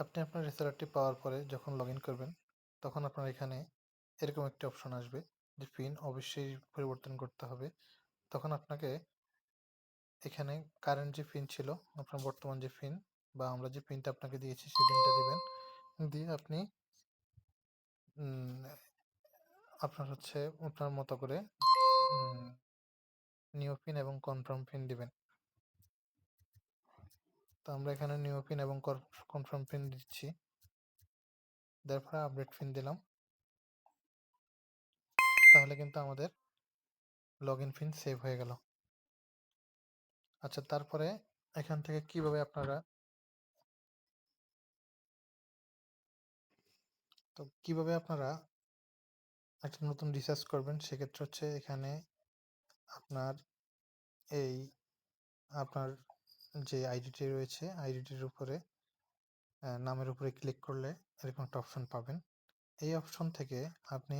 আপনি আপনার রেসালারটি পাওয়ার পরে যখন লগ ইন করবেন, তখন আপনার এখানে এরকম একটি অপশন আসবে যে পিন অবশ্যই পরিবর্তন করতে হবে। তখন আপনাকে এখানে কারেন্ট যে পিন ছিল, আপনার বর্তমান যে পিন বা আমরা যে পিনটা আপনাকে দিয়েছি সেই পিনটা দিবেন। দিয়ে আপনি আপনার হচ্ছে আপনার মতো করে নিউ পিন এবং কনফার্ম পিন দিবেন। তো আমরা এখানে নিউ পিন এবং কনফার্ম পিন দিচ্ছি, তারপরে আপডেট পিন দিলাম। তাহলে কিন্তু আমাদের লগ ইন পিন সেভ হয়ে গেল। আচ্ছা, তারপরে এখান থেকে কিভাবে আপনারা একটা নতুন রিসার্চ করবেন, সেক্ষেত্রে হচ্ছে এখানে আপনার এই আপনার যে আইডিটি রয়েছে, আইডিটির উপরে নামের উপরে ক্লিক করলে এরকম একটা অপশন পাবেন। এই অপশন থেকে আপনি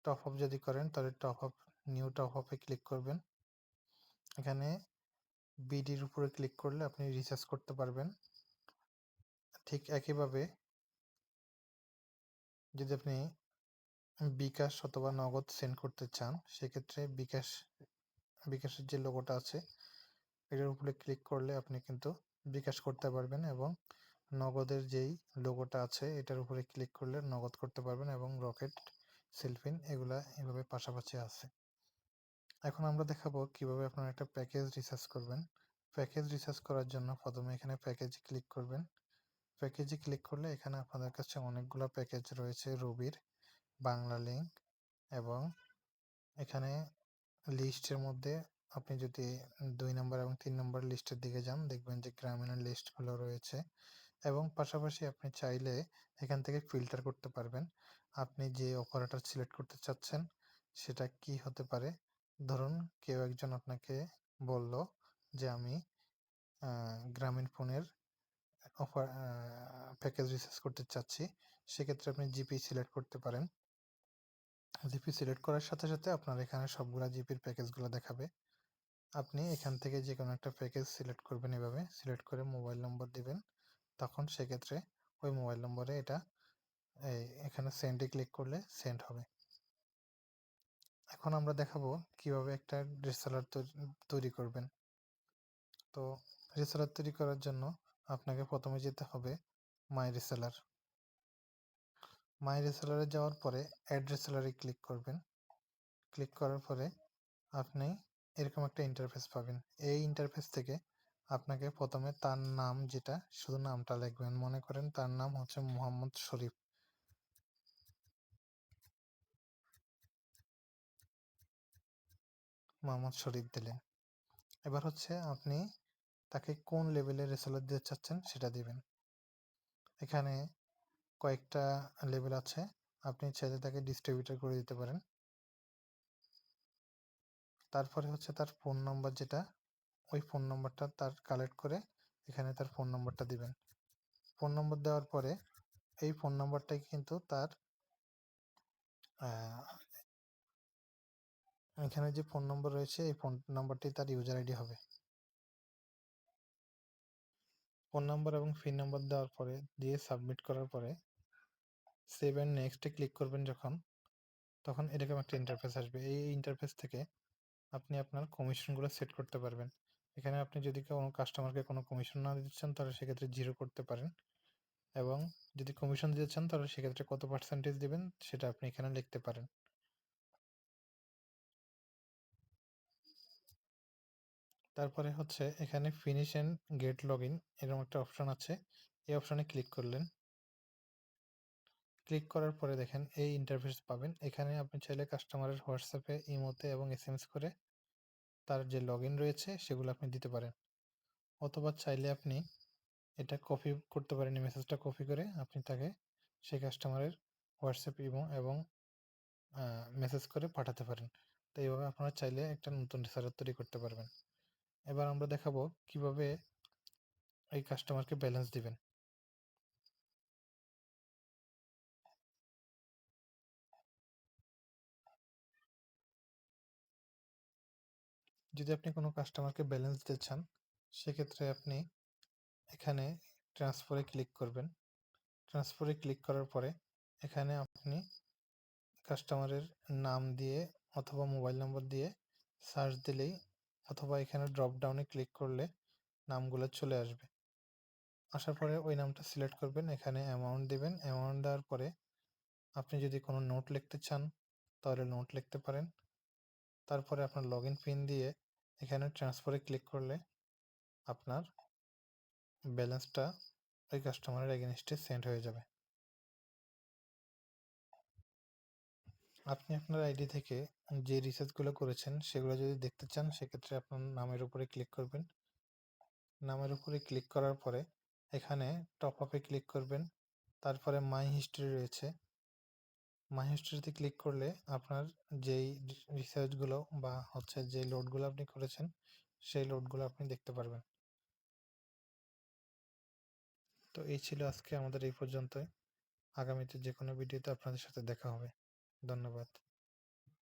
টপ আপ যদি করেন তাহলে টপ আপ, নিউ টপ আপে ক্লিক করবেন। এখানে বিডির উপরে ক্লিক করলে আপনি রিচার্জ করতে পারবেন। ঠিক একইভাবে যদি আপনি বিকাশ অথবা নগদ সেন্ড করতে চান, সেক্ষেত্রে বিকাশের যে লোগোটা আছে এটার উপরে ক্লিক করলে আপনি কিন্তু বিকাশ করতে পারবেন, এবং নগদের যেই লোগোটা আছে এটার উপরে ক্লিক করলে নগদ করতে পারবেন, এবং রকেট, সেলফিন এগুলা এভাবে পাশাপাশি আছে। এখন আমরা দেখাবো কিভাবে আপনারা একটা প্যাকেজ রিসার্চ করবেন। প্যাকেজ রিসার্চ করার জন্য প্রথমে এখানে প্যাকেজে ক্লিক করবেন। প্যাকেজে ক্লিক করলে এখানে আপনাদের কাছে অনেকগুলো প্যাকেজ রয়েছে রবির, বাংলা লিঙ্ক, এবং এখানে লিস্টের মধ্যে আপনি যদি 2 নম্বর এবং 3 নম্বর লিস্টের দিকে যান, দেখবেন যে গ্রামীণের লিস্টগুলো রয়েছে, এবং পাশাপাশি আপনি চাইলে এখান থেকে ফিল্টার করতে পারবেন। আপনি যে অপারেটর সিলেক্ট করতে চাচ্ছেন সেটা কি হতে পারে। ধরুন কেউ একজন আপনাকে বলল যে আমি গ্রামীণ ফোনের অফার প্যাকেজ রিসার্চ করতে চাচ্ছি, সেক্ষেত্রে আপনি জিপি সিলেক্ট করতে পারেন। জিপি সিলেক্ট করার সাথে সাথে আপনার এখানে সবগুলা জিপির প্যাকেজগুলো দেখাবে। আপনি এখান থেকে যে কোনো একটা প্যাকেজ সিলেক্ট করবেন, এভাবে সিলেক্ট করে মোবাইল নম্বর দিবেন। তখন সেক্ষেত্রে ওই মোবাইল নম্বরে এটা এখানে সেন্ডে ক্লিক করলে সেন্ড হবে। এখন আমরা দেখাবো কিভাবে একটা রিসেলার তৈরি করবেন। তো রিসেলার তৈরি করার জন্য আপনাকে প্রথমে যেতে হবে মাই রিসেলার। মাই রিসেলারে যাওয়ার পরে অ্যাড রিসেলারে ক্লিক করবেন। ক্লিক করার পরে আপনি এরকম একটা ইন্টারফেস পাবেন। এই ইন্টারফেস থেকে আপনাকে প্রথমে তার নাম, যেটা শুধু নামটা লিখবেন। মনে করেন তার নাম হচ্ছে মোহাম্মদ শরীফ। মোহাম্মদ শরীফ দিলেন। এবার হচ্ছে আপনি তাকে কোন লেভেলের রেসেলার দিতে চাচ্ছেন সেটা দিবেন। এখানে কয়েকটা লেভেল আছে, আপনি চাইলে তাকে ডিস্ট্রিবিউটর করে দিতে পারেন। তারপরে হচ্ছে তার ফোন নম্বর, যেটা ওই ফোন নম্বরটা তার কালেক্ট করে এখানে তার ফোন নম্বরটা দিবেন। ফোন নম্বর দেওয়ার পরে এই ফোন নম্বরটাই কিন্তু তার এখানে যে ফোন নম্বর রয়েছে এই ফোন নম্বরটি তার ইউজার আইডি হবে। ফোন নাম্বার এবং পিন নাম্বার দেওয়ার পরে দিয়ে সাবমিট করার পরে সেভ এন্ড নেক্সটে ক্লিক করবেন যখন, তখন এরকম একটা ইন্টারফেস আসবে। এই ইন্টারফেস থেকে আপনি আপনার কমিশনগুলো সেট করতে পারবেন। এখানে আপনি যদি কোনো কাস্টমারকে কোনো কমিশন না দিতে চান তাহলে সেক্ষেত্রে 0 করতে পারেন, এবং যদি কমিশন দিতে চান তাহলে সেক্ষেত্রে কত পার্সেন্টেজ দিবেন সেটা আপনি এখানে লিখতে পারেন। তারপরে হচ্ছে এখানে finish and get log in এরকম একটা অপশন আছে। এই অপশনে ক্লিক করলেন। ক্লিক করার পরে দেখেন এই ইন্টারফেস পাবেন। এখানে আপনি চাইলে কাস্টমারের হোয়াটসঅ্যাপে, ইমোতে এবং এসএমএস করে তার যে লগ ইন রয়েছে সেগুলো আপনি দিতে পারেন, অথবা চাইলে আপনি এটা কপি করতে পারেন। এই মেসেজটা কপি করে আপনি তাকে সেই কাস্টমারের হোয়াটসঅ্যাপ ইমো এবং মেসেজ করে পাঠাতে পারেন। তো এইভাবে আপনারা চাইলে একটা নতুন রেসালার তৈরি করতে পারবেন। এবার আমরা দেখাবো কিভাবে এই কাস্টমারকে ব্যালেন্স দিবেন। যদি আপনি কোনো কাস্টমারকে ব্যালেন্স দিতে চান, সেক্ষেত্রে আপনি এখানে ট্রান্সফারে ক্লিক করবেন। ট্রান্সফারে ক্লিক করার পরে এখানে আপনি কাস্টমারের নাম দিয়ে অথবা মোবাইল নম্বর দিয়ে সার্চ দিলেই অথবা এখানে ড্রপ ডাউনে ক্লিক করলে নামগুলো চলে আসবে। আসার পরে ওই নামটা সিলেক্ট করবেন, এখানে অ্যামাউন্ট দিবেন। অ্যামাউন্ট দেওয়ার পরে আপনি যদি কোনো নোট লিখতে চান তাহলে নোট লিখতে পারেন। তারপরে আপনার লগইন পিন দিয়ে এখানে ট্রান্সফারে ক্লিক করলে আপনার ব্যালেন্সটা ওই কাস্টমারের এগেনস্টে সেন্ড হয়ে যাবে। আপনি আপনার আইডি থেকে যে রিচার্জগুলো করেছেন সেগুলো যদি দেখতে চান সেক্ষেত্রে আপনার নামের উপরে ক্লিক করবেন। নামের উপরে ক্লিক করার পরে এখানে টপ আপে ক্লিক করবেন। তারপরে মাই হিস্ট্রি রয়েছে, মাই হিস্ট্রিতে ক্লিক করলে আপনার যেই রিসার্চগুলো বা হচ্ছে যে লোডগুলো আপনি করেছেন সেই লোডগুলো আপনি দেখতে পারবেন। তো এই ছিল আজকে আমাদের এই পর্যন্তই। আগামীতে যে কোনো ভিডিওতে আপনাদের সাথে দেখা হবে। ধন্যবাদ।